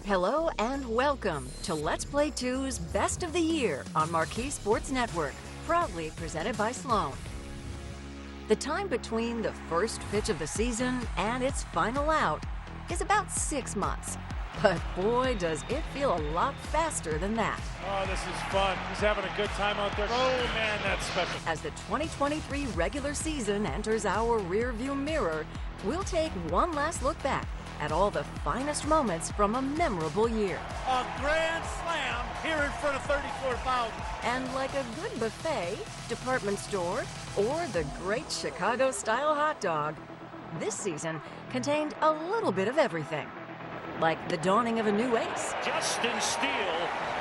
Hello and welcome to Let's Play 2's Best of the Year on MARQ Sports Network, proudly presented by Sloan. The time between the first pitch of the season and its final out is about 6 months. But boy, does it feel a lot faster than that. Oh, this is fun. He's having a good time out there. Oh, man, that's special. As the 2023 regular season enters our rearview mirror, we'll take one last look back at all the finest moments from a memorable year. A grand slam here in front of 34,000. And like a good buffet, department store, or the great Chicago-style hot dog, this season contained a little bit of everything. Like the dawning of a new ace. Justin Steele,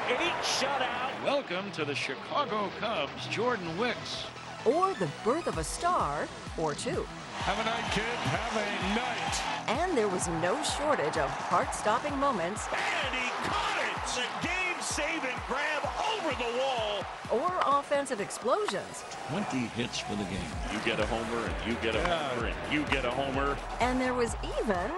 8 shutout. Welcome to the Chicago Cubs, Jordan Wicks. Or the birth of a star, or two. Have a night, kid. Have a night. And there was no shortage of heart-stopping moments. And he caught it! The game-saving grab over the wall. Or offensive explosions. 20 hits for the game. You get a homer, and you get a homer, and you get a homer. And there was even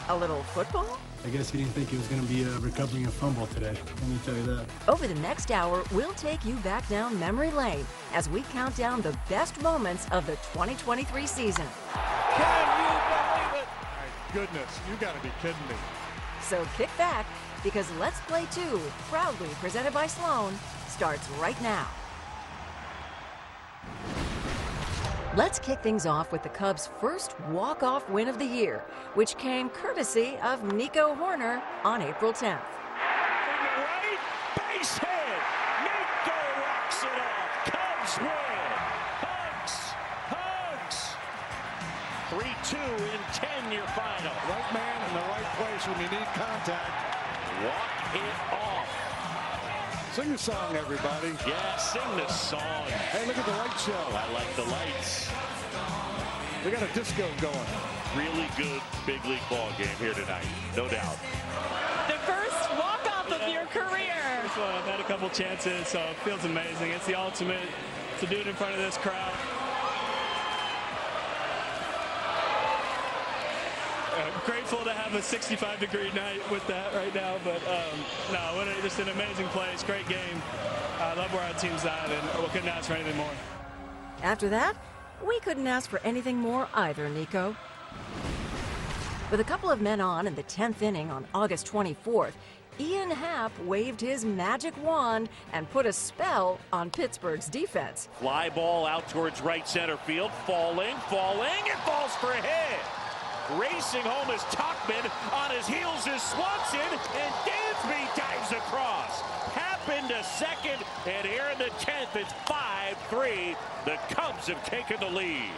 a little football. I guess he didn't think he was going to be recovering a fumble today. Let me tell you that. Over the next hour, we'll take you back down memory lane as we count down the best moments of the 2023 season. Can you believe it? My goodness, you got to be kidding me. So kick back, because Let's Play 2, proudly presented by Sloan, starts right now. Let's kick things off with the Cubs' first walk-off win of the year, which came courtesy of Nico Horner on April 10th. From the right, base hit. Nico rocks it off. Cubs win. Hugs. 3-2 in 10 your final. Right man in the right place when you need contact. Walk it off. Sing the song, everybody. Yeah, sing the song. Hey, look at the light show. I like the lights. We got a disco going. Really good big league ball game here tonight, no doubt. The first walk-off of your career. First one, I've had a couple chances, so it feels amazing. It's the ultimate to do it in front of this crowd. Grateful to have a 65-degree night with that right now, but just an amazing place, great game. I love where our team's at, and we couldn't ask for anything more. After that, we couldn't ask for anything more either, Nico. With a couple of men on in the 10th inning on August 24th, Ian Happ waved his magic wand and put a spell on Pittsburgh's defense. Fly ball out towards right center field, falling, it falls for a hit. Racing home is Tuckman, on his heels is Swanson, and Dansby dives across. Happ into second, and here in the 10th, it's 5-3. The Cubs have taken the lead.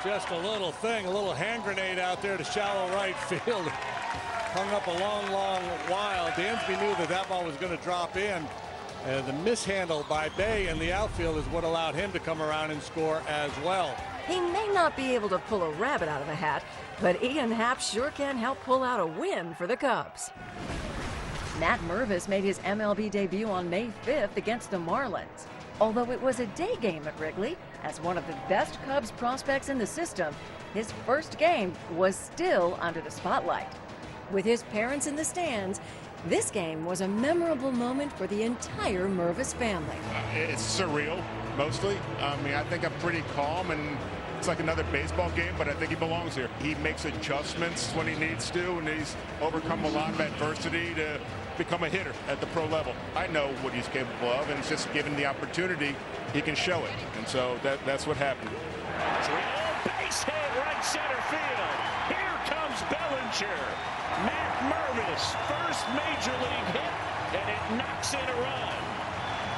Just a little thing, a little hand grenade out there to shallow right field. Hung up a long while. Dansby knew that ball was going to drop in. The mishandle by Bay in the outfield is what allowed him to come around and score as well. He may not be able to pull a rabbit out of a hat, but Ian Happ sure can help pull out a win for the Cubs. Matt Mervis made his MLB debut on May 5th against the Marlins. Although it was a day game at Wrigley, as one of the best Cubs prospects in the system, his first game was still under the spotlight. With his parents in the stands, this game was a memorable moment for the entire Mervis family. It's surreal, mostly. I think I'm pretty calm, and it's like another baseball game, but I think he belongs here. He makes adjustments when he needs to, and he's overcome a lot of adversity to become a hitter at the pro level. I know what he's capable of, and it's just given the opportunity, he can show it. And so that's what happened. Base hit right center field. Here comes Bellinger. Matt Mervis, first major league hit, and it knocks in a run.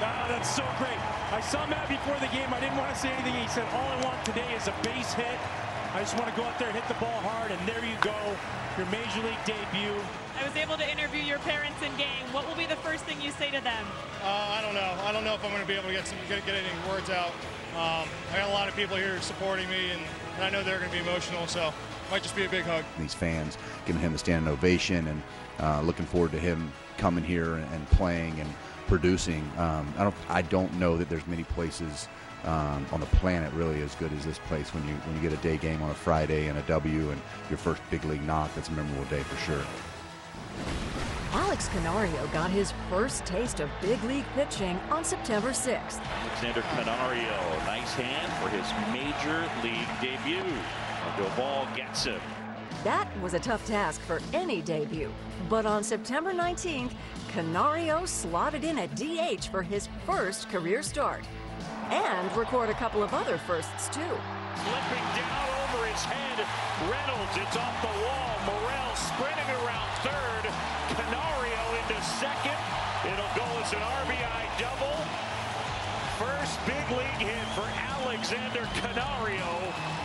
Ah, that's so great. I saw Matt before the game. I didn't want to say anything. He said, all I want today is a base hit. I just want to go out there, hit the ball hard, and there you go, your major league debut. I was able to interview your parents in game. What will be the first thing you say to them? I don't know. I don't know if I'm going to be able to get any words out. I got a lot of people here supporting me, and I know they're going to be emotional, so it might just be a big hug. These fans giving him a standing ovation, and looking forward to him coming here and playing and producing. I don't know that there's many places on the planet really as good as this place when you get a day game on a Friday and a W and your first big league knock. That's a memorable day for sure. Alex Canario got his first taste of big league pitching on September 6th. Alexander Canario, nice hand for his major league debut. Doval gets him. That was a tough task for any debut, but on September 19th, Canario slotted in at DH for his first career start and record a couple of other firsts too. Slipping down over his head, Reynolds, it's off the wall. Morel sprinting around third. Canario into second. It'll go as an RBI double. First big league hit for Alexander Canario,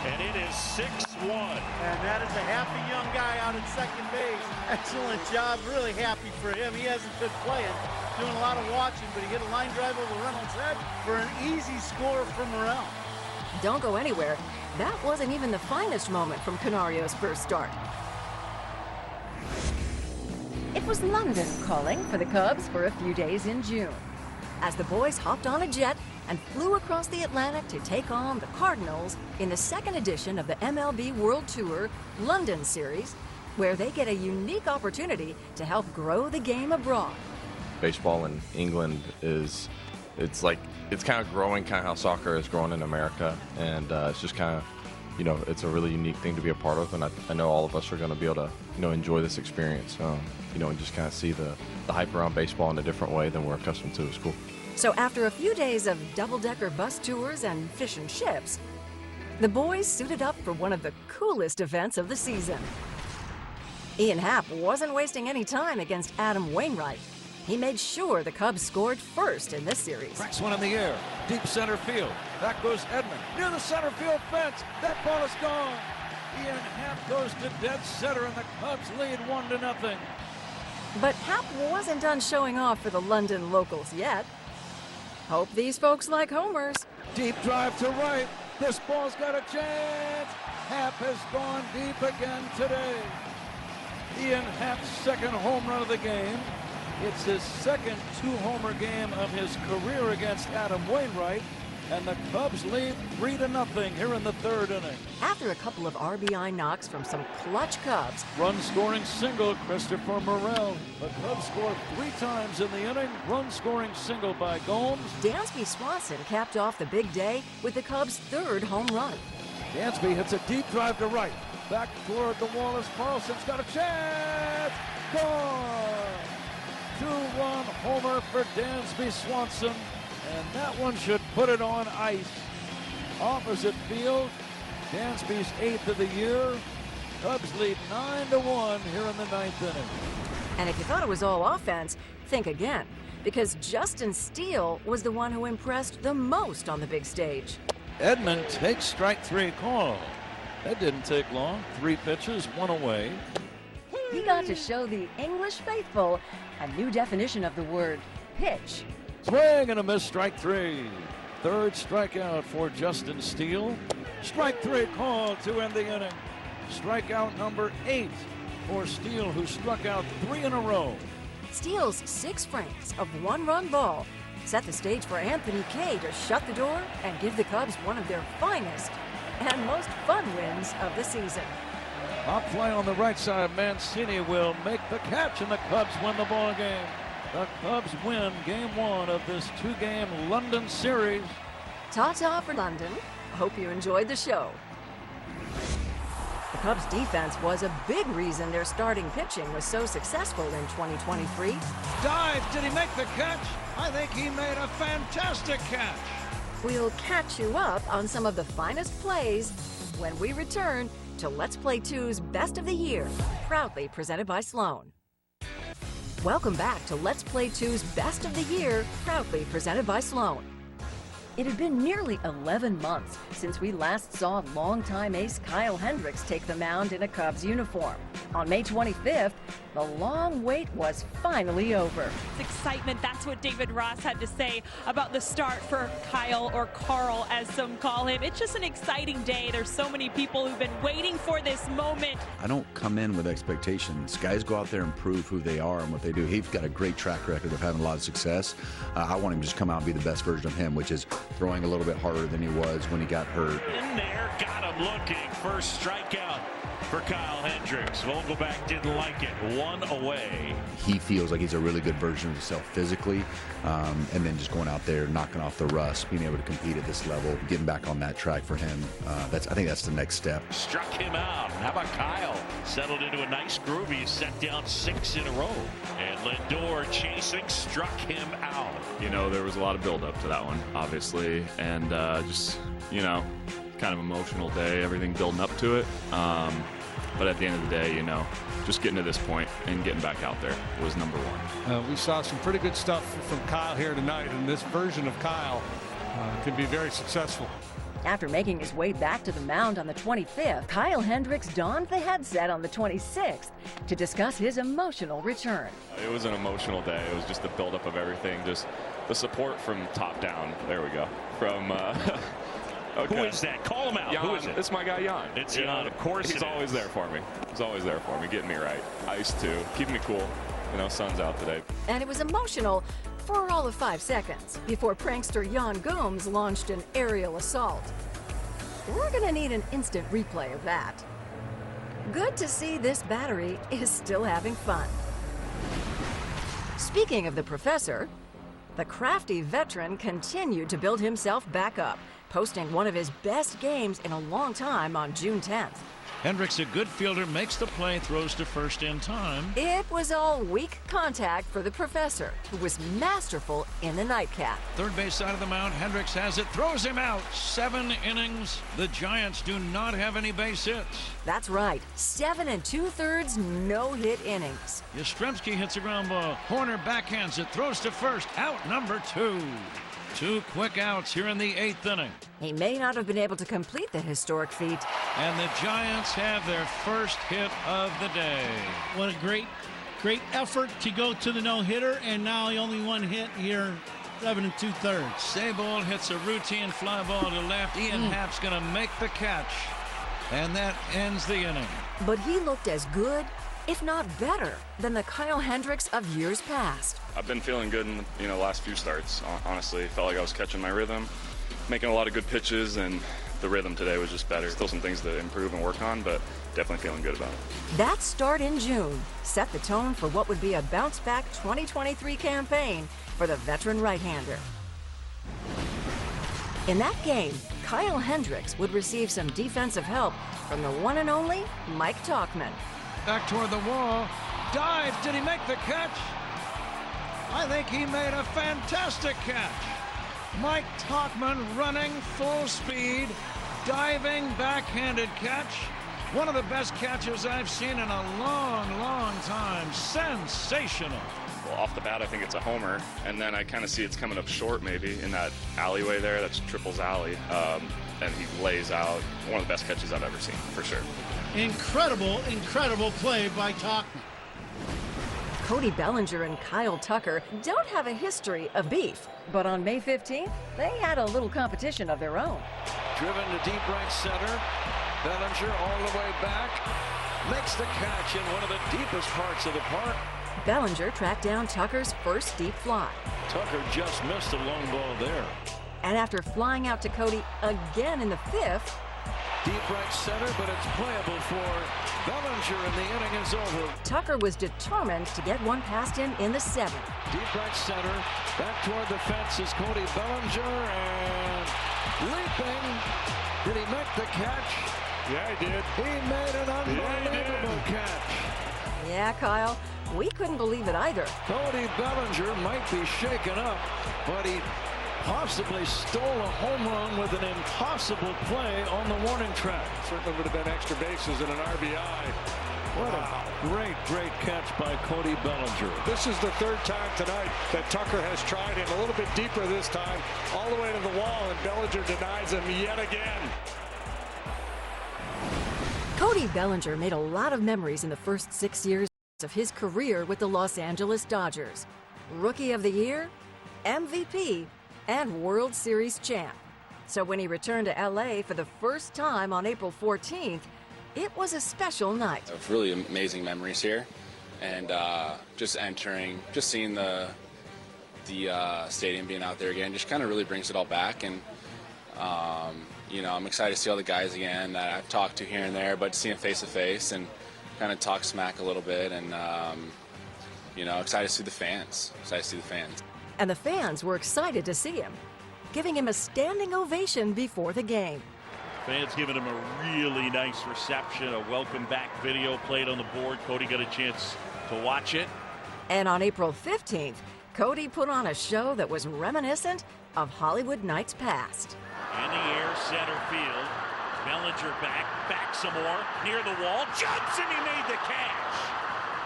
and it is 6-1. And that is a happy young guy out at second base. Excellent job, really happy for him. He hasn't been playing, doing a lot of watching, but he hit a line drive over Reynolds' head for an easy score for Morel. Don't go anywhere. That wasn't even the finest moment from Canario's first start. It was London calling for the Cubs for a few days in June, as the boys hopped on a jet and flew across the Atlantic to take on the Cardinals in the second edition of the MLB World Tour London Series, where they get a unique opportunity to help grow the game abroad. Baseball in England it's kind of growing, kind of how soccer is growing in America, and it's just kind of, it's a really unique thing to be a part of, and I know all of us are going to be able to, enjoy this experience, and just kind of see the hype around baseball in a different way than we're accustomed to at school. So after a few days of double-decker bus tours and fish and chips, the boys suited up for one of the coolest events of the season. Ian Happ wasn't wasting any time against Adam Wainwright. He made sure the Cubs scored first in this series. Cracks one in the air, deep center field. Back goes Edman, near the center field fence. That ball is gone. Ian Happ goes to dead center, and the Cubs lead 1-0. But Happ wasn't done showing off for the London locals yet. Hope these folks like homers. Deep drive to right. This ball's got a chance. Happ has gone deep again today. Ian Happ's second home run of the game. It's his second two-homer game of his career against Adam Wainwright, and the Cubs lead 3-0 here in the third inning. After a couple of RBI knocks from some clutch Cubs. Run-scoring single, Christopher Morel. The Cubs scored 3 times in the inning. Run-scoring single by Gomes. Dansby Swanson capped off the big day with the Cubs' third home run. Dansby hits a deep drive to right. Back toward the wall as Carlson's got a chance. Gone! 2-1 homer for Dansby Swanson, and that one should put it on ice. Opposite field, Dansby's 8th of the year. Cubs lead 9-1 here in the 9th inning. And if you thought it was all offense, think again, because Justin Steele was the one who impressed the most on the big stage. Edman takes strike 3 call. That didn't take long. 3 pitches, 1 away. He got to show the English faithful a new definition of the word pitch. Swing and a miss, strike 3. Third strikeout for Justin Steele. Strike 3 called to end the inning. Strikeout number 8 for Steele, who struck out 3 in a row. Steele's 6 frames of 1-run ball set the stage for Anthony Kay to shut the door and give the Cubs one of their finest and most fun wins of the season. Pop fly on the right side. Mancini will make the catch, and the Cubs win the ball game. The Cubs win game 1 of this 2-game London series. Ta-ta for London. Hope you enjoyed the show. The Cubs defense was a big reason their starting pitching was so successful in 2023. Dive, did he make the catch? I think he made a fantastic catch. We'll catch you up on some of the finest plays when we return to Let's Play 2's Best of the Year, proudly presented by Sloan. Welcome back to Let's Play 2's Best of the Year, proudly presented by Sloan. It had been nearly 11 months since we last saw longtime ace Kyle Hendricks take the mound in a Cubs uniform. On May 25th, the long wait was finally over. It's excitement. That's what David Ross had to say about the start for Kyle, or Carl as some call him. It's just an exciting day. There's so many people who've been waiting for this moment. I don't come in with expectations. Guys go out there and prove who they are and what they do. He's got a great track record of having a lot of success. I want him to just come out and be the best version of him, which is throwing a little bit harder than he was when he got hurt. In there, got him looking. First strikeout for Kyle Hendricks. Well, Vogelback didn't like it. 1 away. He feels like he's a really good version of himself physically, and then just going out there, knocking off the rust, being able to compete at this level, getting back on that track for him. I think that's the next step. Struck him out. How about Kyle? Settled into a nice groove. He's set down 6 in a row. And Lindor chasing, struck him out. You know, there was a lot of build-up to that one, obviously, and just, you know, kind of emotional day, everything building up to it. But at the end of the day, you know, just getting to this point and getting back out there was number one. We saw some pretty good stuff from Kyle here tonight, and this version of Kyle can be very successful. After making his way back to the mound on the 25th, Kyle Hendricks donned the headset on the 26th to discuss his emotional return. It was an emotional day. It was just the buildup of everything, just the support from top down. There we go. From okay. Who is that? Call him out. Jan. Who is it? It's my guy Jan. It's Jan. Of course, he's always there for me. He's always there for me, getting me right. Ice too, keeping me cool. You know, sun's out today. And it was emotional for all of 5 seconds before prankster Jan Gomes launched an aerial assault. We're gonna need an instant replay of that. Good to see this battery is still having fun. Speaking of the professor, the crafty veteran continued to build himself back up, posting one of his best games in a long time on June 10th. Hendricks, a good fielder, makes the play, throws to first in time. It was all weak contact for the professor, who was masterful in the nightcap. Third base side of the mound, Hendricks has it, throws him out. 7 innings. The Giants do not have any base hits. That's right, 7 2/3 no-hit innings. Yastrzemski hits a ground ball. Horner backhands it, throws to first. Out number 2. 2 quick outs here in the 8th inning. He may not have been able to complete the historic feat. And the Giants have their first hit of the day. What a great effort to go to the no-hitter, and now he only 1 hit here, 7 2/3. Sabol hits a routine fly ball to left. Ian Happ's going to make the catch, and that ends the inning. But he looked as good, if not better, than the Kyle Hendricks of years past. I've been feeling good in the last few starts. Honestly, felt like I was catching my rhythm, making a lot of good pitches, and the rhythm today was just better. Still some things to improve and work on, but definitely feeling good about it. That start in June set the tone for what would be a bounce-back 2023 campaign for the veteran right-hander. In that game, Kyle Hendricks would receive some defensive help from the one and only Mike Tauchman. Back toward the wall. Dive. Did he make the catch? I think he made a fantastic catch. Mike Tauchman running full speed, diving backhanded catch. One of the best catches I've seen in a long, long time. Sensational. Well, off the bat, I think it's a homer, and then I kind of see it's coming up short maybe in that alleyway there. That's Triple's alley, and he lays out one of the best catches I've ever seen, for sure. Incredible play by Tauchman. Cody Bellinger and Kyle Tucker don't have a history of beef, but on May 15th, they had a little competition of their own. Driven to deep right center. Bellinger all the way back. Makes the catch in one of the deepest parts of the park. Bellinger tracked down Tucker's first deep fly. Tucker just missed a long ball there. And after flying out to Cody again in the 5th, deep right center, but it's playable for Bellinger, and the inning is over. Tucker was determined to get one past him in the 7th. Deep right center, back toward the fence is Cody Bellinger, and leaping. Did he make the catch? Yeah, he did. He made an unbelievable catch. Yeah, Kyle, we couldn't believe it either. Cody Bellinger might be shaken up, but he possibly stole a home run with an impossible play on the warning track. Certainly would have been extra bases and an RBI. What a great catch by Cody Bellinger. This is the 3rd time tonight that Tucker has tried him a little bit deeper this time, all the way to the wall, and Bellinger denies him yet again. Cody Bellinger made a lot of memories in the first 6 years of his career with the Los Angeles Dodgers. Rookie of the Year, MVP, and World Series champ. So when he returned to LA for the first time on April 14th, it was a special night. Of really amazing memories here, and just seeing the stadium being out there again just kind of really brings it all back. And I'm excited to see all the guys again that I've talked to here and there, but to see them face to face, and kind of talk smack a little bit, and excited to see the fans. And the fans were excited to see him, giving him a standing ovation before the game. Fans giving him a really nice reception, a welcome back video played on the board. Cody got a chance to watch it. And on April 15th, Cody put on a show that was reminiscent of Hollywood nights past. In the air, center field. Bellinger back some more, near the wall, jumps and he made the catch.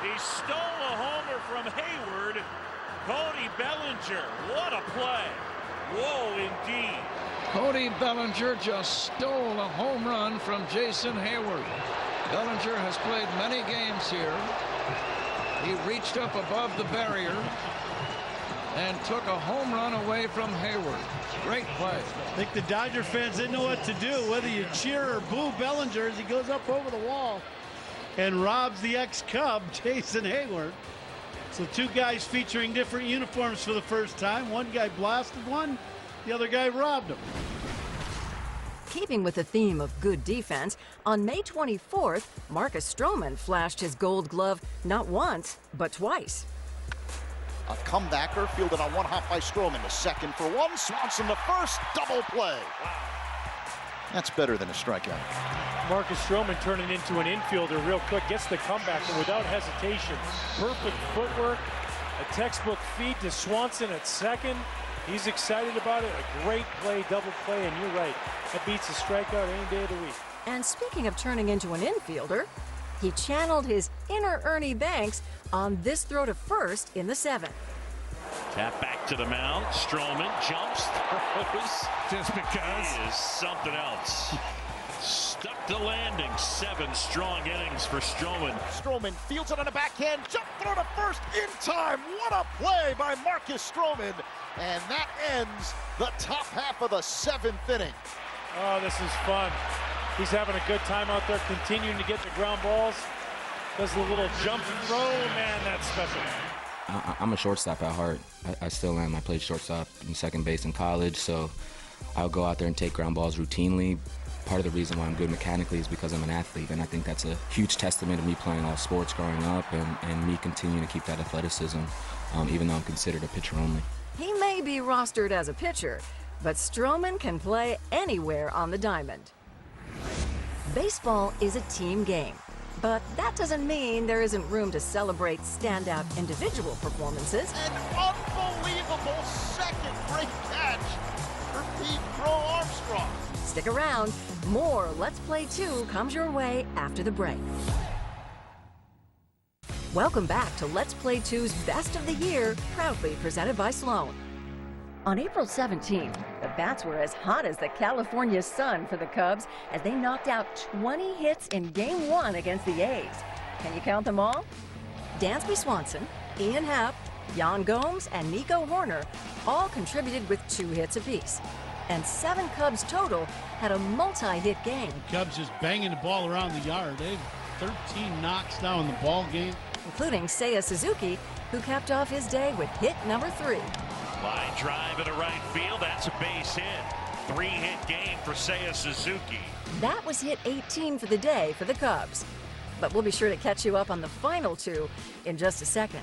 He stole a homer from Hayward. Cody Bellinger, what a play. Whoa, indeed. Cody Bellinger just stole a home run from Jason Hayward. Bellinger has played many games here. He reached up above the barrier and took a home run away from Hayward. Great play. I think the Dodger fans didn't know what to do, whether you cheer or boo Bellinger as he goes up over the wall and robs the ex-Cub, Jason Hayward. So two guys featuring different uniforms for the first time. One guy blasted one, the other guy robbed him. Keeping with the theme of good defense, on May 24th, Marcus Stroman flashed his gold glove not once, but twice. A comebacker fielded on one hop by Stroman. The second for one. Swanson the first. Double play. That's better than a strikeout. Marcus Stroman turning into an infielder real quick. Gets the comeback and without hesitation. Perfect footwork. A textbook feed to Swanson at second. He's excited about it. A great play, double play, and you're right. That beats a strikeout any day of the week. And speaking of turning into an infielder, he channeled his inner Ernie Banks on this throw to first in the seventh. Tap back to the mound. Stroman jumps, throws. Just because. He is something else. Stuck the landing. 7 strong innings for Stroman. Stroman fields it on a backhand. Jump throw to first in time. What a play by Marcus Stroman. And that ends the top half of the 7th inning. Oh, this is fun. He's having a good time out there, continuing to get the ground balls. Does the little jump throw. Man, that's special. I'm a shortstop at heart. I still am. I played shortstop and second base in college, so I'll go out there and take ground balls routinely. Part of the reason why I'm good mechanically is because I'm an athlete, and I think that's a huge testament of me playing all sports growing up and me continuing to keep that athleticism, even though I'm considered a pitcher only. He may be rostered as a pitcher, but Stroman can play anywhere on the diamond. Baseball is a team game, but that doesn't mean there isn't room to celebrate standout individual performances. An unbelievable second great catch for Pete Crow Armstrong. Stick around. More Let's Play 2 comes your way after the break. Welcome back to Let's Play 2's Best of the Year, proudly presented by Sloan. On April 17th, the bats were as hot as the California sun for the Cubs as they knocked out 20 hits in Game 1 against the A's. Can you count them all? Dansby Swanson, Ian Happ, Yan Gomes, and Nico Horner all contributed with 2 hits apiece. And 7 Cubs total had a multi-hit game. The Cubs just banging the ball around the yard. They have 13 knocks now in the ball game, including Seiya Suzuki, who capped off his day with hit number 3. Line drive into right field. That's a base hit. 3-hit game for Seiya Suzuki. That was hit 18 for the day for the Cubs. But we'll be sure to catch you up on the final 2 in just a second.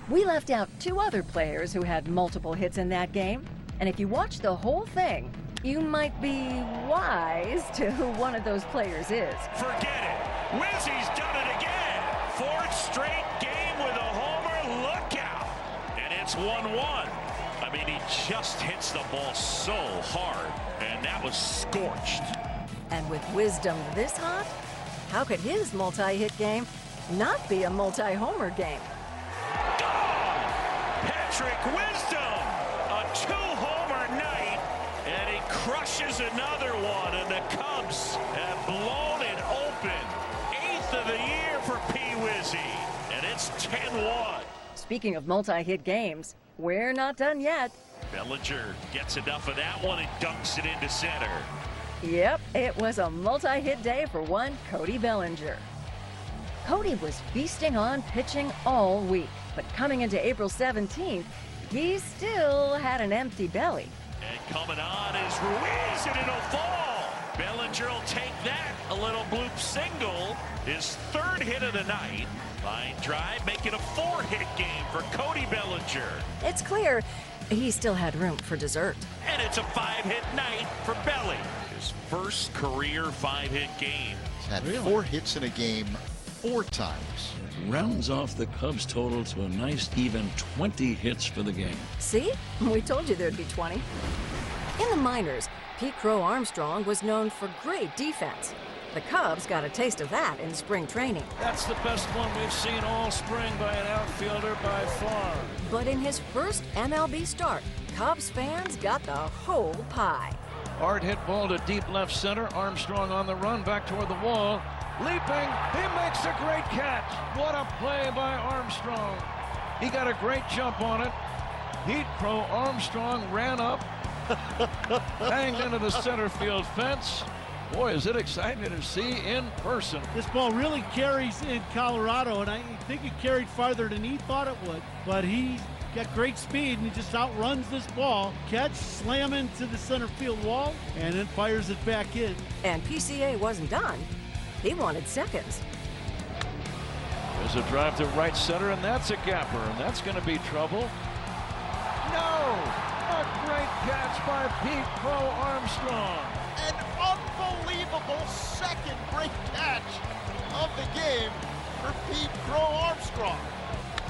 We left out 2 other players who had multiple hits in that game. And if you watch the whole thing, you might be wise to who one of those players is. Forget it. Wizzy's done it again. 4th straight game with a homer. Look out. And it's 1-1. I mean, he just hits the ball so hard. And that was scorched. And with wisdom this hot, how could his multi-hit game not be a multi-homer game? Gone! Patrick Wisdom! A 2-homer night, and he crushes another one, and the Cubs have blown it open. 8th of the year for P-Wizzy, and it's 10-1. Speaking of multi-hit games, we're not done yet. Bellinger gets enough of that one and dunks it into center. Yep, it was a multi-hit day for one Cody Bellinger. Cody was feasting on pitching all week, but coming into April 17th, he still had an empty belly. And coming on is Ruiz, and it'll fall. Bellinger will take that. A little bloop single. His third hit of the night. Line drive, make it a 4-hit game for Cody Bellinger. It's clear he still had room for dessert. And it's a 5-hit night for Belly. His first career 5-hit game. He's had 4 hits in a game 4 times. Rounds off the Cubs total to a nice even 20 hits for the game. See? We told you there'd be 20. In the minors, Pete Crow Armstrong was known for great defense. The Cubs got a taste of that in spring training. That's the best one we've seen all spring by an outfielder by far. But in his first MLB start, Cubs fans got the whole pie. Hard hit ball to deep left center. Armstrong on the run back toward the wall. Leaping, he makes a great catch. What a play by Armstrong. He got a great jump on it. Pete Crow Armstrong ran up, banged into the center field fence. Boy, is it exciting to see in person. This ball really carries in Colorado, and I think it carried farther than he thought it would. But he got great speed, and he just outruns this ball. Catch, slam into the center field wall, and then fires it back in. And PCA wasn't done. He wanted seconds. There's a drive to right center, and that's a gapper, and that's going to be trouble. No! A great catch by Pete Crow Armstrong. An unbelievable second great catch of the game for Pete Crow Armstrong.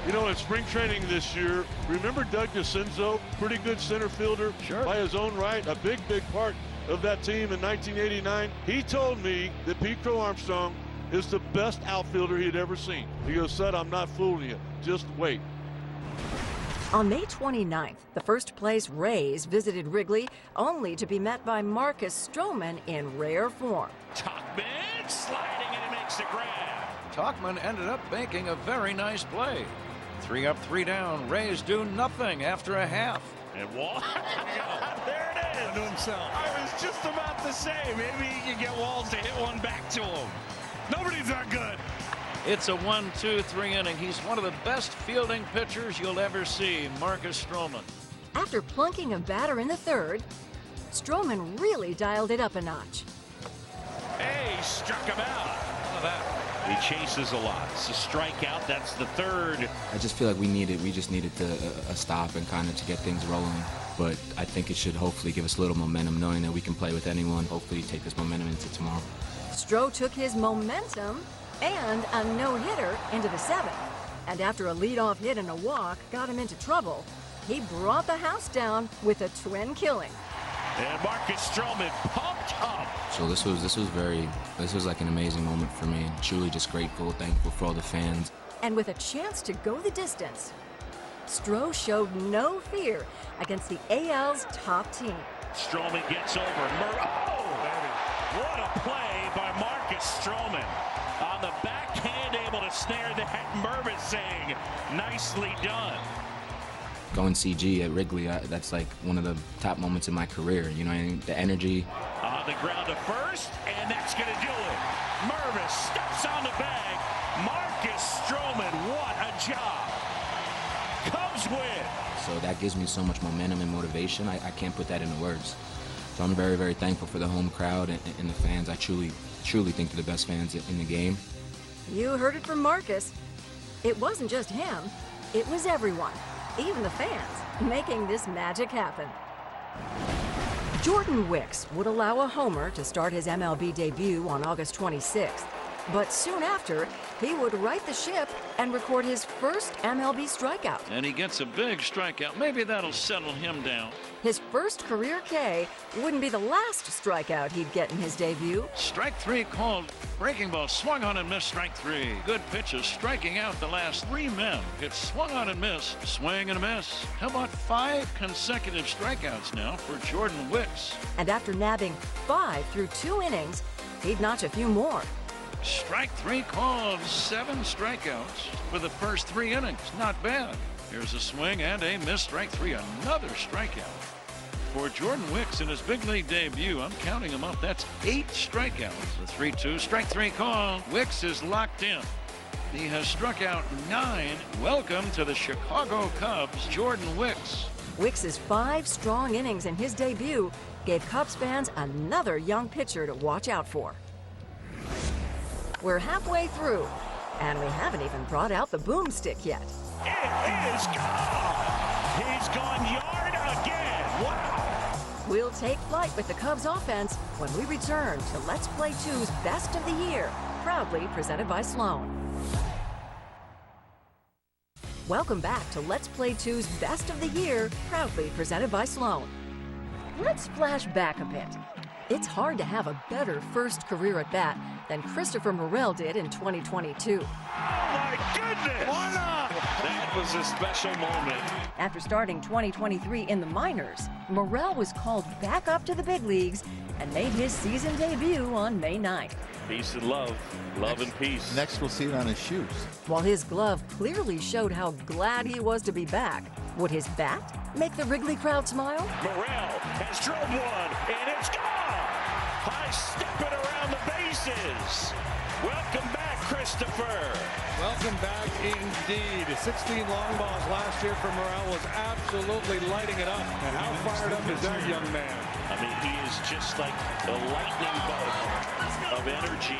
You know, in spring training this year, remember Doug DeCenzo, pretty good center fielder by his own right, a big part of that team in 1989. He told me that Pete Crow Armstrong is the best outfielder he had ever seen. He goes, "Son, I'm not fooling you. Just wait." On May 29th, the first-place Rays visited Wrigley, only to be met by Marcus Stroman in rare form. Tauchman sliding and he makes the grab. Tauchman ended up making a very nice play. 3 up, 3 down. Rays do nothing after a half. And Wall, there it is. To himself. I was just about to say, maybe he can get Walls to hit one back to him. Nobody's that good. It's a 1-2-3 inning. He's one of the best fielding pitchers you'll ever see, Marcus Stroman. After plunking a batter in the third, Stroman really dialed it up a notch. Hey, struck him out. Look at that. He chases a lot. It's a strikeout. That's the third. I just feel like we just needed a stop and kind of to get things rolling. But I think it should hopefully give us a little momentum, knowing that we can play with anyone. Hopefully take this momentum into tomorrow. Stroh took his momentum and a no-hitter into the 7th. And after a leadoff hit and a walk got him into trouble, he brought the house down with a twin killing. And Marcus Stroman pumped up. So this was like an amazing moment for me. Truly just grateful, thankful for all the fans. And with a chance to go the distance, Stroh showed no fear against the AL's top team. Stroman gets over. What a play by Marcus Stroman. On the backhand, able to snare that. Mervis saying, nicely done. Going CG at Wrigley, that's like one of the top moments in my career. You know what I mean? The energy. On the ground to first, and that's going to do it. Mervis steps on the bag. Marcus Stroman, what a job. Cubs win. So that gives me so much momentum and motivation. I can't put that into words. So I'm very, very thankful for the home crowd and the fans. I truly think they're the best fans in the game. You heard it from Marcus. It wasn't just him. It was everyone, even the fans, making this magic happen. Jordan Wicks would allow a homer to start his MLB debut on August 26th. But soon after, he would right the ship and record his first MLB strikeout. And he gets a big strikeout. Maybe that'll settle him down. His first career K wouldn't be the last strikeout he'd get in his debut. Strike 3 called. Breaking ball swung on and missed. Strike 3. Good pitches, striking out the last 3 men. It's swung on and missed. Swing and a miss. How about 5 consecutive strikeouts now for Jordan Wicks? And after nabbing 5 through 2 innings, he'd notch a few more. Strike 3 called. 7 strikeouts for the first 3 innings. Not bad. Here's a swing and a miss. Strike 3. Another strikeout for Jordan Wicks in his big league debut. I'm counting him up. That's 8 strikeouts. The 3-2. Strike 3 call. Wicks is locked in. He has struck out 9. Welcome to the Chicago Cubs, Jordan Wicks. Wicks's 5 strong innings in his debut gave Cubs fans another young pitcher to watch out for. We're halfway through, and we haven't even brought out the boomstick yet. It is gone! He's gone yard again! Wow! We'll take flight with the Cubs offense when we return to Let's Play 2's Best of the Year, proudly presented by Sloan. Welcome back to Let's Play 2's Best of the Year, proudly presented by Sloan. Let's flash back a bit. It's hard to have a better first career at bat than Christopher Morel did in 2022. Oh my goodness! That was a special moment. After starting 2023 in the minors, Morel was called back up to the big leagues and made his season debut on May 9th. Peace and love. Love and peace. Next, we'll see it on his shoes. While his glove clearly showed how glad he was to be back, would his bat make the Wrigley crowd smile? Morel has drilled one, and it's gone! High stepping around the bases. Welcome back, Christopher. Welcome back indeed. 16 long balls last year for Morel was absolutely lighting it up. And how fired up is that young man? I mean, he is just like a lightning bolt of energy.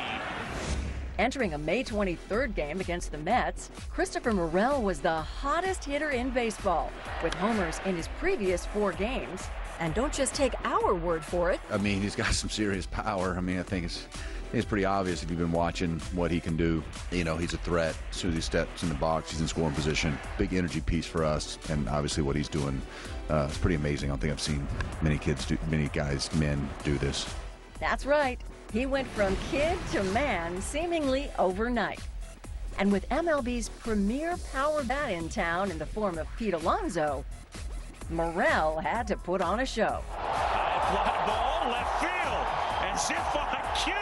Entering a May 23rd game against the Mets, Christopher Morel was the hottest hitter in baseball, with homers in his previous 4 games. And don't just take our word for it. I mean, he's got some serious power. I mean, I think it's pretty obvious if you've been watching what he can do. You know, he's a threat. As soon as he steps in the box, he's in scoring position. Big energy piece for us, and obviously what he's doing is pretty amazing. I don't think I've seen men do this. That's right. He went from kid to man seemingly overnight. And with MLB's premier power bat in town in the form of Pete Alonso, Morel had to put on a show. High fly ball, left field, and zip on cue.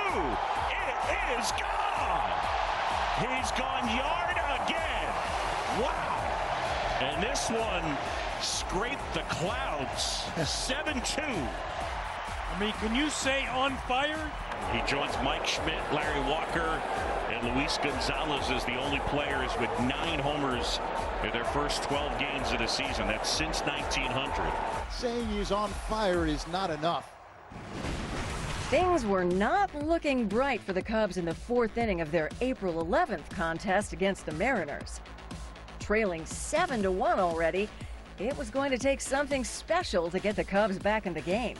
It is gone. He's gone yard again. Wow. And this one scraped the clouds. 7-2. I mean, can you say on fire? He joins Mike Schmidt, Larry Walker, and Luis Gonzalez as the only players with 9 homers in their first 12 games of the season. That's since 1900. Saying he's on fire is not enough. Things were not looking bright for the Cubs in the 4th inning of their April 11th contest against the Mariners. Trailing 7-1 already, it was going to take something special to get the Cubs back in the game.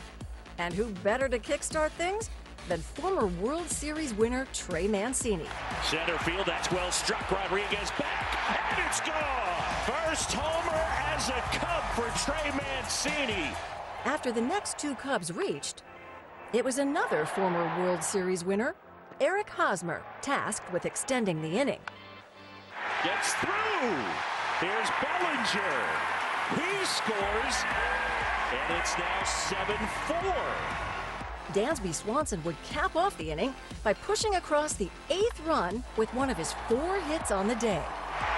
And who better to kickstart things than former World Series winner Trey Mancini. Center field, that's well struck. Rodriguez back, and it's gone! First homer as a Cub for Trey Mancini. After the next 2 Cubs reached, it was another former World Series winner, Eric Hosmer, tasked with extending the inning. Gets through. Here's Bellinger. He scores, and it's now 7-4. Dansby Swanson would cap off the inning by pushing across the 8th run with one of his 4 hits on the day.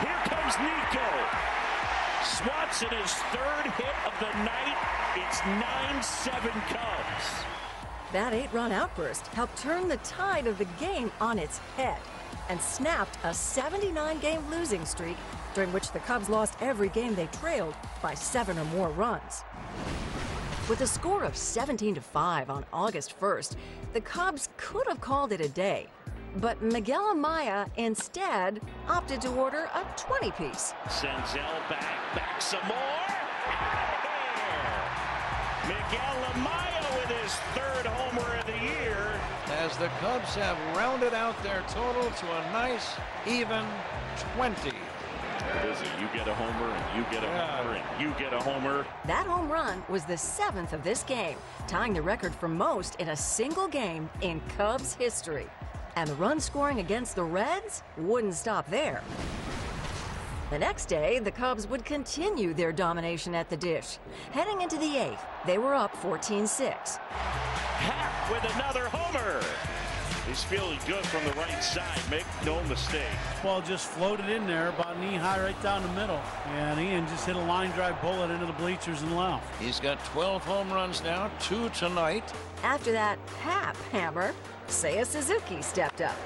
Here comes Nico. Swanson, his 3rd hit of the night. It's 9-7 Cubs. That 8-run outburst helped turn the tide of the game on its head and snapped a 79-game losing streak during which the Cubs lost every game they trailed by 7 or more runs. With a score of 17-5 on August 1st, the Cubs could have called it a day. But Miguel Amaya instead opted to order a 20-piece. Senzel back some more. Out of here. Miguel Amaya with his 3rd homer of the year. As the Cubs have rounded out their total to a nice, even 20. What is it? You get a homer, and you get a homer, and you get a homer. That home run was the 7th of this game, tying the record for most in a single game in Cubs history. And the run scoring against the Reds wouldn't stop there. The next day, the Cubs would continue their domination at the dish. Heading into the 8th, they were up 14-6. Happ with another homer. He's feeling good from the right side. Make no mistake. Ball just floated in there about knee-high right down the middle. And Ian just hit a line drive bullet into the bleachers and left. He's got 12 home runs now, 2 tonight. After that Happ hammer, Seiya Suzuki stepped up.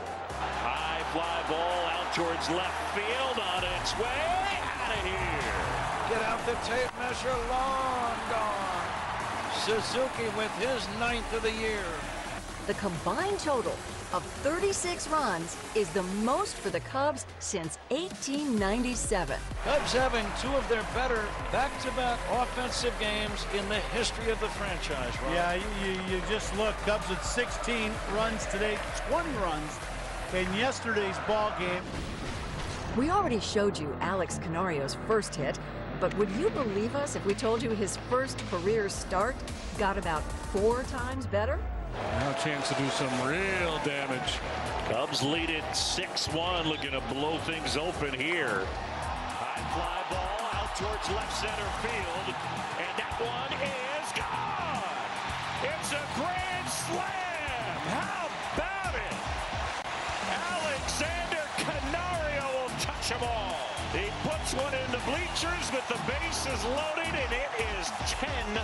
High fly ball out towards left field on its way out of here. Get out the tape measure, long gone. Suzuki with his 9th of the year. The combined total of 36 runs is the most for the Cubs since 1897. Cubs having 2 of their better back-to-back offensive games in the history of the franchise, Rob. Yeah, you just look. Cubs with 16 runs today, 20 runs in yesterday's ball game. We already showed you Alex Canario's first hit, but would you believe us if we told you his first career start got about 4 times better? Now a chance to do some real damage. Cubs lead it 6-1, looking to blow things open here. High fly ball out towards left center field, and that one is gone. It's a grand slam. How about it? Alexander Canario will touch them all. He puts one in the bleachers, but the base is loaded, and it is 10-1.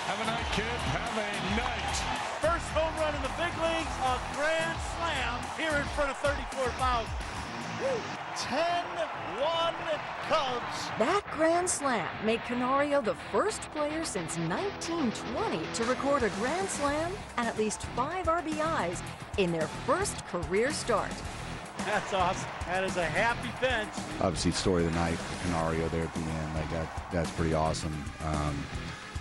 Have a night, kid. Have a night. First home run in the big leagues, a grand slam here in front of 34,000. 10-1 Cubs. That grand slam made Canario the first player since 1920 to record a grand slam and at least 5 RBIs in their first career start. That's awesome. That is a happy bench. Obviously, story of the night for Canario there at the end. Like that's pretty awesome.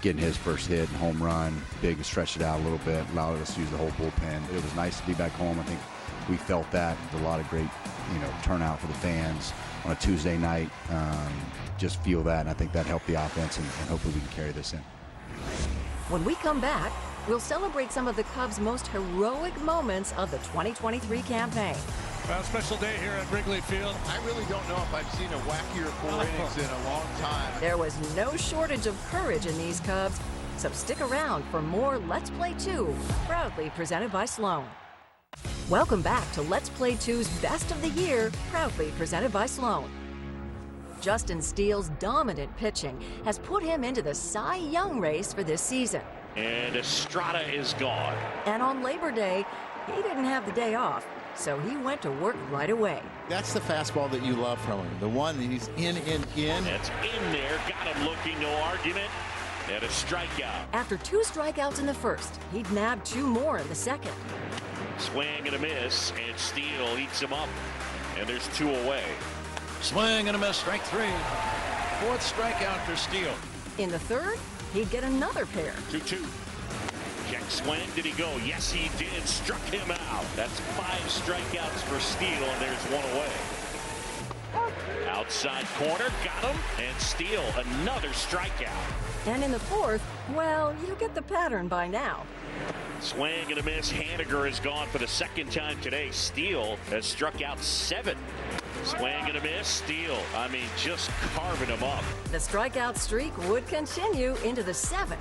Getting his first hit and home run, big, stretched it out a little bit, allowed us to use the whole bullpen. It was nice to be back home. I think we felt that. A lot of great, turnout for the fans on a Tuesday night. Just feel that, and I think that helped the offense, and hopefully we can carry this in. When we come back, we'll celebrate some of the Cubs' most heroic moments of the 2023 campaign. Well, special day here at Wrigley Field. I really don't know if I've seen a wackier 4 innings in a long time. There was no shortage of courage in these Cubs, so stick around for more Let's Play 2, proudly presented by Sloan. Welcome back to Let's Play 2's Best of the Year, proudly presented by Sloan. Justin Steele's dominant pitching has put him into the Cy Young race for this season. And Estrada is gone. And on Labor Day, he didn't have the day off, so he went to work right away. That's the fastball that you love from him. The one that he's in. That's in there. Got him looking, no argument. And a strikeout. After 2 strikeouts in the first, he'd nabbed 2 more in the second. Swing and a miss, and Steele eats him up. And there's 2 away. Swing and a miss, strike 3. 4th strikeout for Steele. In the third, he'd get another pair. 2-2. Check swing. Did he go? Yes, he did. Struck him out. That's 5 strikeouts for Steele, and there's 1 away. Outside corner, got him, and Steele, another strikeout. And in the fourth, well, you get the pattern by now. Swing and a miss. Haniger is gone for the 2nd time today. Steele has struck out 7. Swing and a miss. Steele, just carving him up. The strikeout streak would continue into the 7th.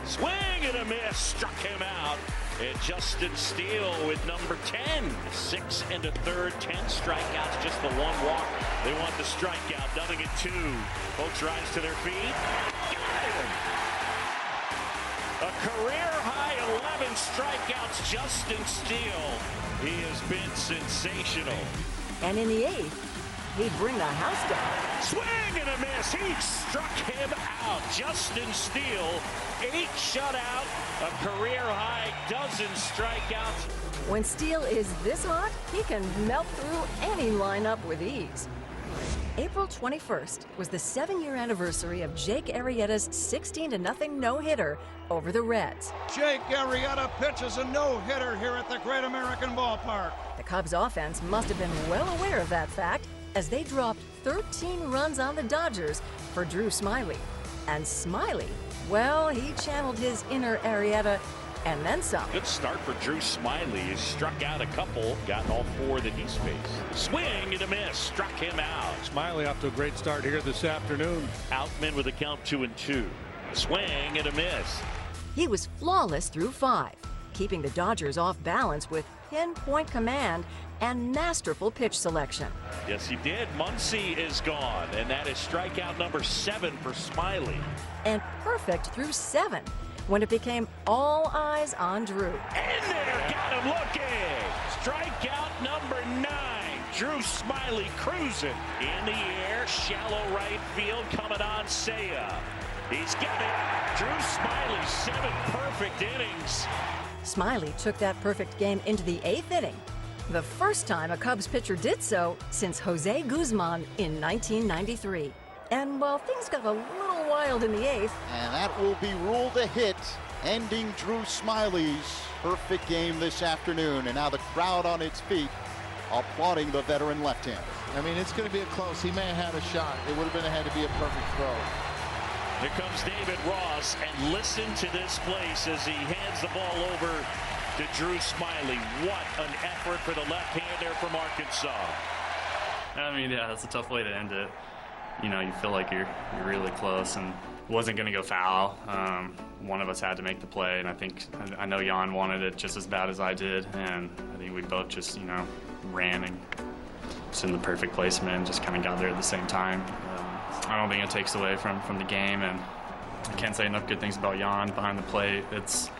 Swing and a miss. Struck him out. And Justin Steele with number 10. 6 and a third, 10 strikeouts, just the 1 walk. They want the strikeout. Nothing at 2. Folks rise to their feet. Got him. A career-high 11 strikeouts, Justin Steele. He has been sensational. And in the 8th, he'd bring the house down. Swing and a miss. He struck him out. Justin Steele, 8 shutout, a career-high dozen strikeouts. When Steele is this hot, he can melt through any lineup with ease. April 21st was the 7-year anniversary of Jake Arrieta's 16-0 no-hitter over the Reds. Jake Arrieta pitches a no-hitter here at the Great American Ballpark. The Cubs offense must have been well aware of that fact, as they dropped 13 runs on the Dodgers for Drew Smyly. And Smyly, well, he channeled his inner Arrieta and then some. Good start for Drew Smyly. He struck out a couple, gotten all 4 that he's faced. Swing and a miss, struck him out. Smyly off to a great start here this afternoon. Outman with a count 2-2. Swing and a miss. He was flawless through 5, keeping the Dodgers off balance with pinpoint command and masterful pitch selection. Yes, he did. Muncy is gone, and that is strikeout number 7 for Smyly. And perfect through 7, when it became all eyes on Drew. In there, got him looking. Strikeout number 9. Drew Smyly cruising. In the air, shallow right field, coming on Seiya. He's got it. Drew Smyly, 7 perfect innings. Smyly took that perfect game into the 8th inning, the first time a Cubs pitcher did so since Jose Guzman in 1993. And while things got a little wild in the 8th, and that will be ruled a hit, ending Drew Smyly's perfect game this afternoon. And now the crowd on its feet applauding the veteran left-hander. I mean, it's going to be a close. He may have had a shot. It would have had to be a perfect throw. Here comes David Ross, and listen to this place as he hands the ball over to Drew Smyly. What an effort for the left-hander from Arkansas. I mean, yeah, that's a tough way to end it. You know, you feel like you're really close, and it wasn't going to go foul. One of us had to make the play, and I know Jan wanted it just as bad as I did, and I think we both just, you know, ran and just in the perfect placement and just kind of got there at the same time. I don't think it takes away from the game, and I can't say enough good things about Jan behind the plate. It's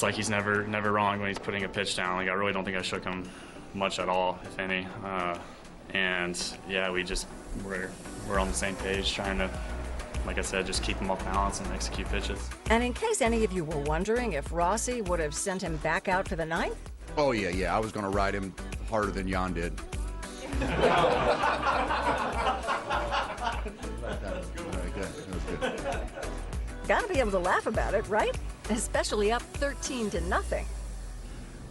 like he's never wrong when he's putting a pitch down. Like, I really don't think I shook him much at all, if any. And yeah, we're on the same page, trying to, like I said, just keep him off balance and execute pitches. and in case any of you were wondering if Rossi would have sent him back out for the 9th, Oh, yeah. I was going to ride him harder than Jan did. Very good. That was good. gotta be able to laugh about it, right? Especially up 13-0.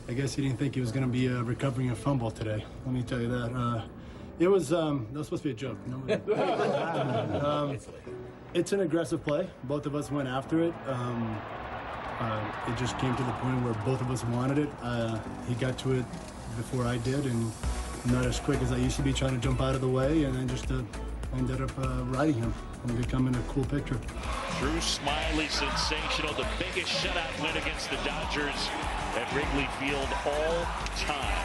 I guess he didn't think he was going to be recovering a fumble today. Let me tell you that. It was that was supposed to be a joke. It's an aggressive play. Both of us went after it. It just came to the point where both of us wanted it. He got to it before I did, and not as quick as I used to be trying to jump out of the way, and then just ended up riding him and becoming a cool picture. Drew Smyly, sensational. The biggest shutout win against the Dodgers at Wrigley Field all time.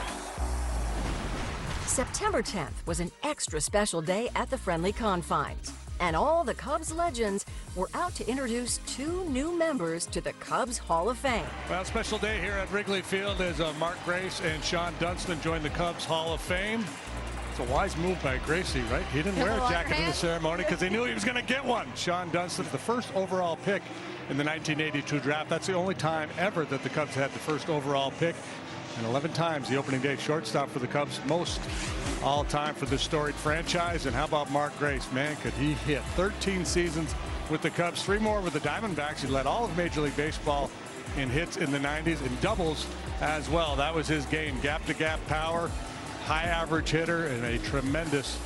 September 10th was an extra special day at the friendly confines, and all the Cubs legends were out to introduce 2 new members to the Cubs Hall of Fame. Well, special day here at Wrigley Field as MARQ Grace and Sean Dunston join the Cubs Hall of Fame. It's a wise move by Gracie, right? He didn't wear a jacket for the ceremony because he knew he was going to get one. Sean Dunston's the first overall pick in the 1982 draft. That's the only time ever that the Cubs had the first overall pick. And 11 times the opening day shortstop for the Cubs, most all time for this storied franchise. And how about MARQ Grace? Man, could he hit. 13 seasons with the Cubs, 3 more with the Diamondbacks. He led all of Major League Baseball in hits in the 90s and doubles as well. That was his game. Gap-to-gap power, high average hitter, and a tremendous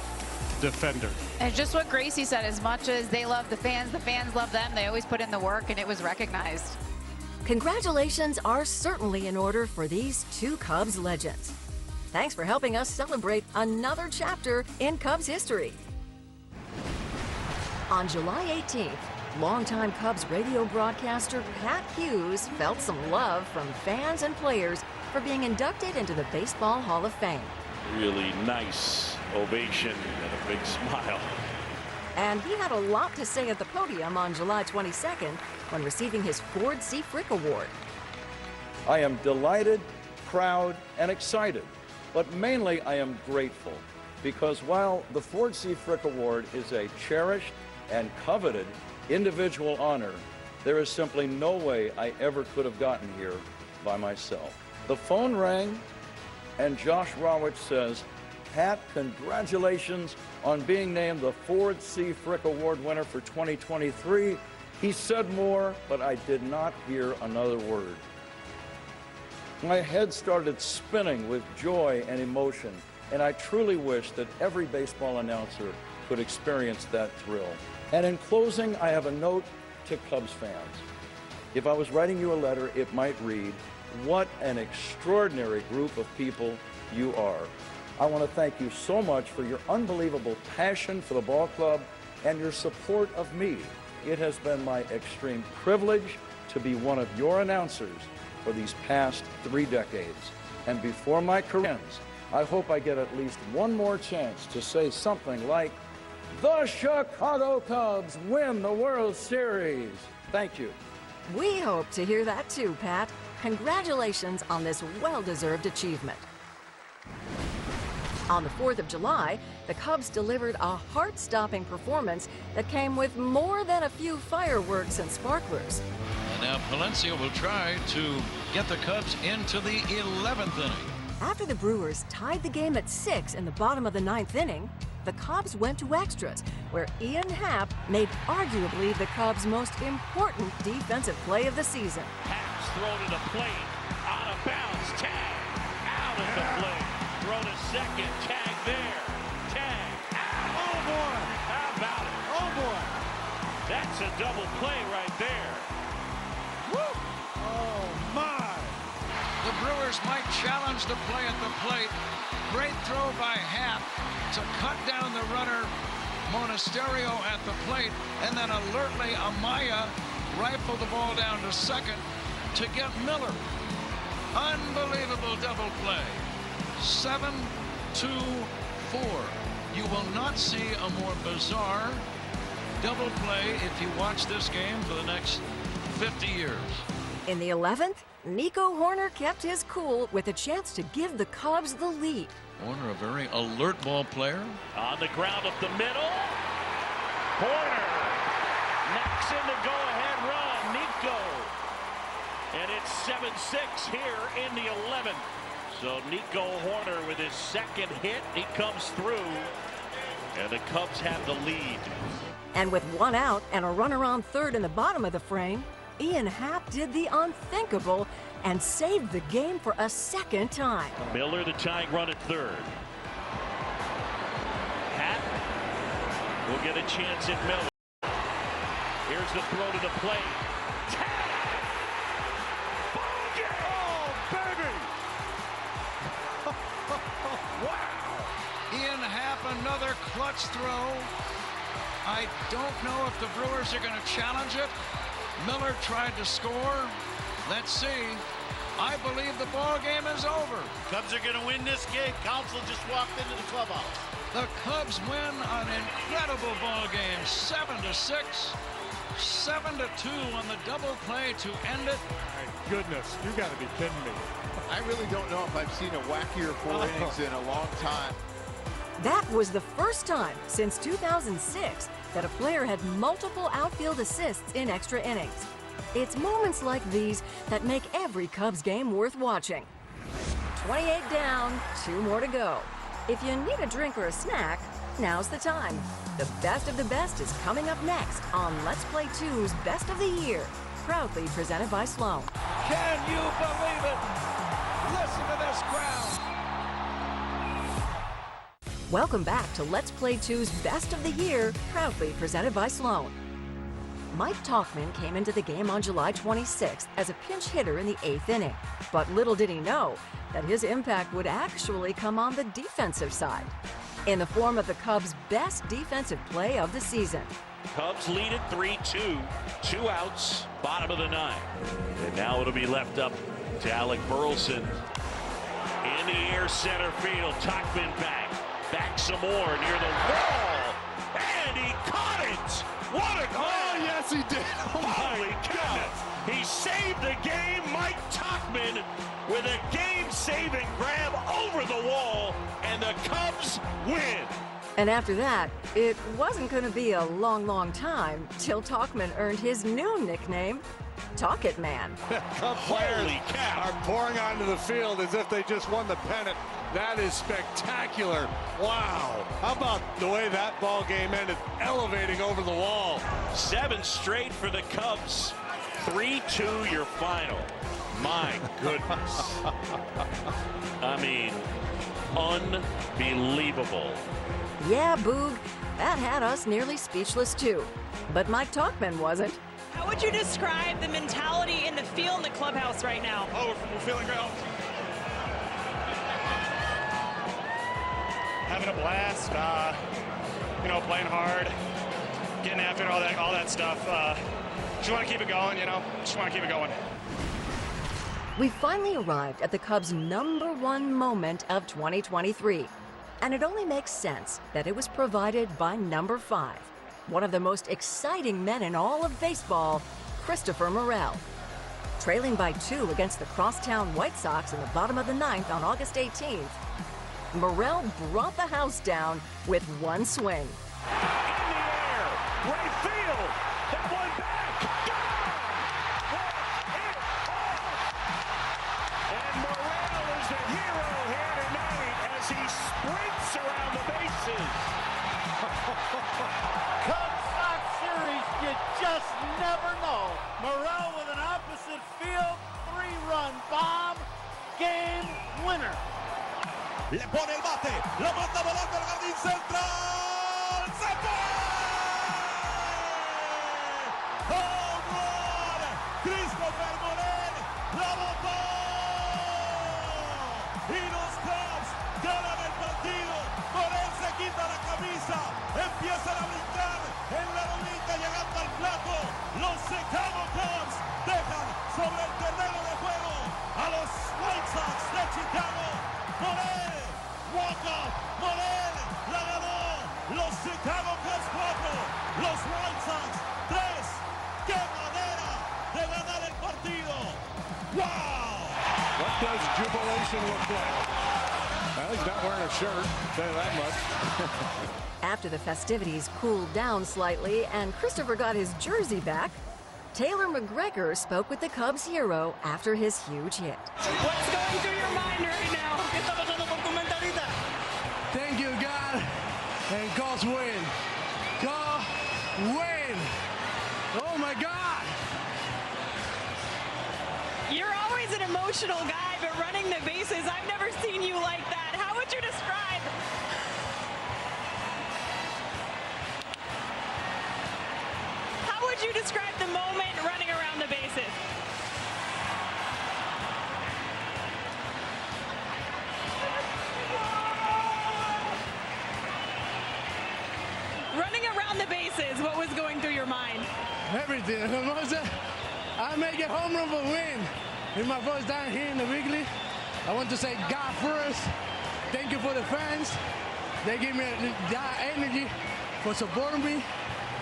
defender. And just what Gracie said, as much as they love the fans love them. They always put in the work, and it was recognized. Congratulations are certainly in order for these 2 Cubs legends. Thanks for helping us celebrate another chapter in Cubs history. On July 18th, longtime Cubs radio broadcaster Pat Hughes felt some love from fans and players for being inducted into the Baseball Hall of Fame. Really nice ovation and a big smile. And he had a lot to say at the podium on July 22nd when receiving his Ford C. Frick Award. I am delighted, proud, and excited, but mainly I am grateful because while the Ford C. Frick Award is a cherished and coveted individual honor, there is simply no way I ever could have gotten here by myself. The phone rang, and Josh Rawitz says, "Pat, congratulations on being named the Ford C. Frick Award winner for 2023. He said more, but I did not hear another word. My head started spinning with joy and emotion, and I truly wish that every baseball announcer could experience that thrill. And in closing, I have a note to Cubs fans. If I was writing you a letter, it might read, "What an extraordinary group of people you are." I want to thank you so much for your unbelievable passion for the ball club and your support of me. It has been my extreme privilege to be one of your announcers for these past 3 decades. And before my career ends, I hope I get at least one more chance to say something like, "The Chicago Cubs win the World Series." Thank you. We hope to hear that too, Pat. Congratulations on this well-deserved achievement. On the 4th of July, the Cubs delivered a heart-stopping performance that came with more than a few fireworks and sparklers. And now Palencia will try to get the Cubs into the 11th inning. After the Brewers tied the game at 6 in the bottom of the 9th inning, the Cubs went to extras, where Ian Happ made arguably the Cubs' most important defensive play of the season. Happ's thrown to the plate, out of bounds, tag, out at the plate, throw to second, tag there, tag, out. Oh boy! How about it? Oh boy! That's a double play right there. Woo! Oh my! The Brewers might challenge the play at the plate. Great throw by Happ to cut down the runner Monasterio at the plate, and then alertly Amaya rifled the ball down to second to get Miller. Unbelievable double play. 7-2-4. You will not see a more bizarre double play if you watch this game for the next 50 years. In the 11th, Nico Horner kept his cool with a chance to give the Cubs the lead. Horner, a very alert ball player. On the ground up the middle. Horner knocks in the go-ahead run. Nico. And it's 7-6 here in the 11th. So Nico Horner with his second hit. He comes through. And the Cubs have the lead. And with one out and a runner on third in the bottom of the frame, Ian Happ did the unthinkable and saved the game for a second time. Miller, the tying run at third. Happ will get a chance at Miller. Here's the throw to the plate. Tag! Ball game! Oh, baby! Wow! Ian Happ, another clutch throw. I don't know if the Brewers are going to challenge it. Miller tried to score. Let's see. I believe the ball game is over. Cubs are going to win this game. Counsell just walked into the clubhouse. The Cubs win an incredible ball game, 7-6, 7-2 on the double play to end it. My goodness, you got to be kidding me. I really don't know if I've seen a wackier 4 innings in a long time. That was the first time since 2006 that a player had multiple outfield assists in extra innings. It's moments like these that make every Cubs game worth watching. 28 down, 2 more to go. If you need a drink or a snack, now's the time. The best of the best is coming up next on Let's Play 2's Best of the Year, proudly presented by Sloan. Can you believe it? Listen to this crowd. Welcome back to Let's Play 2's Best of the Year, proudly presented by Sloan. Mike Tauchman came into the game on July 26th as a pinch hitter in the 8th inning, but little did he know that his impact would actually come on the defensive side, in the form of the Cubs' best defensive play of the season. Cubs lead at 3-2, 2 outs, bottom of the 9th. And now it'll be left up to Alec Burleson. In the air center field, Tauchman back some more near the wall, and he caught it! What a grab! Oh, yes, he did. Oh, holy cow! He saved the game. Mike Tauchman with a game-saving grab over the wall, and the Cubs win. And after that, it wasn't going to be a long time till Tauchman earned his new nickname, Talk It Man. Cub players are pouring onto the field as if they just won the pennant. That is spectacular. Wow. How about the way that ball game ended, elevating over the wall. 7 straight for the Cubs. 3-2 your final. My goodness. I mean, unbelievable. Yeah, Boog, that had us nearly speechless too. But Mike Tauchman wasn't. How would you describe the mentality in the field in the clubhouse right now? Oh, we're feeling great. Having a blast, you know, playing hard, getting after it, all that stuff. Just want to keep it going, you know, just want to keep it going. We finally arrived at the Cubs' #1 moment of 2023. And it only makes sense that it was provided by number 5, one of the most exciting men in all of baseball, Christopher Morel. Trailing by 2 against the Crosstown White Sox in the bottom of the 9th on August 18th, Morrell brought the house down with one swing. In the air, right field, that one back, gone! Walk it off! And Morrell is the hero here tonight as he sprints around the bases. Cubs Sox series, you just never know. Morrell with an opposite field 3-run bomb, game winner. Le pone el bate, lo manda volando al jardín central. ¡Se fue! ¡Home run! Christopher Morel la botó. Y los Cubs ganan el partido. Morel se quita la camisa, empiezan a brincar en la lomita llegando al plato. Los Chicago Cubs dejan sobre el terreno de juego a los White Sox de Chicago. Morel, walk-off, Morel la ganó. Los Chicago Cubs 4, los White Sox 3. ¡Qué manera de ganar el partido! ¡Wow! What does jubilation look like? Well, he's not wearing a shirt, I'll tell you that much. After the festivities cooled down slightly and Christopher got his jersey back, Taylor McGregor spoke with the Cubs hero after his huge hit. What's going through your mind right now? ¿Qué está pasando por tu mente ahorita? Thank you, God, and Cubs win. Cubs win. Oh my God. You're always an emotional guy, but running the bases, I've never seen you like that. How would you describe? How would you describe the moment running around the bases? Running around the bases, what was going through your mind? Everything. I make a home run for win. It's my first time here in the Wrigley. I want to say God first. Thank you for the fans. They give me that energy for supporting me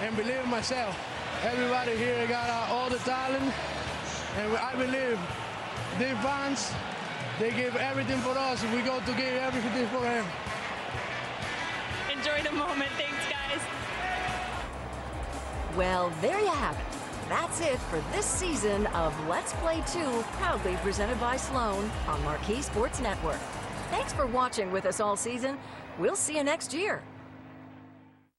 and believe in myself. Everybody here got all the talent, and I believe the fans, they give everything for us. We go to give everything for them. Enjoy the moment. Thanks, guys. Well, there you have it. That's it for this season of Let's Play 2, proudly presented by Sloan on MARQ Sports Network. Thanks for watching with us all season. We'll see you next year.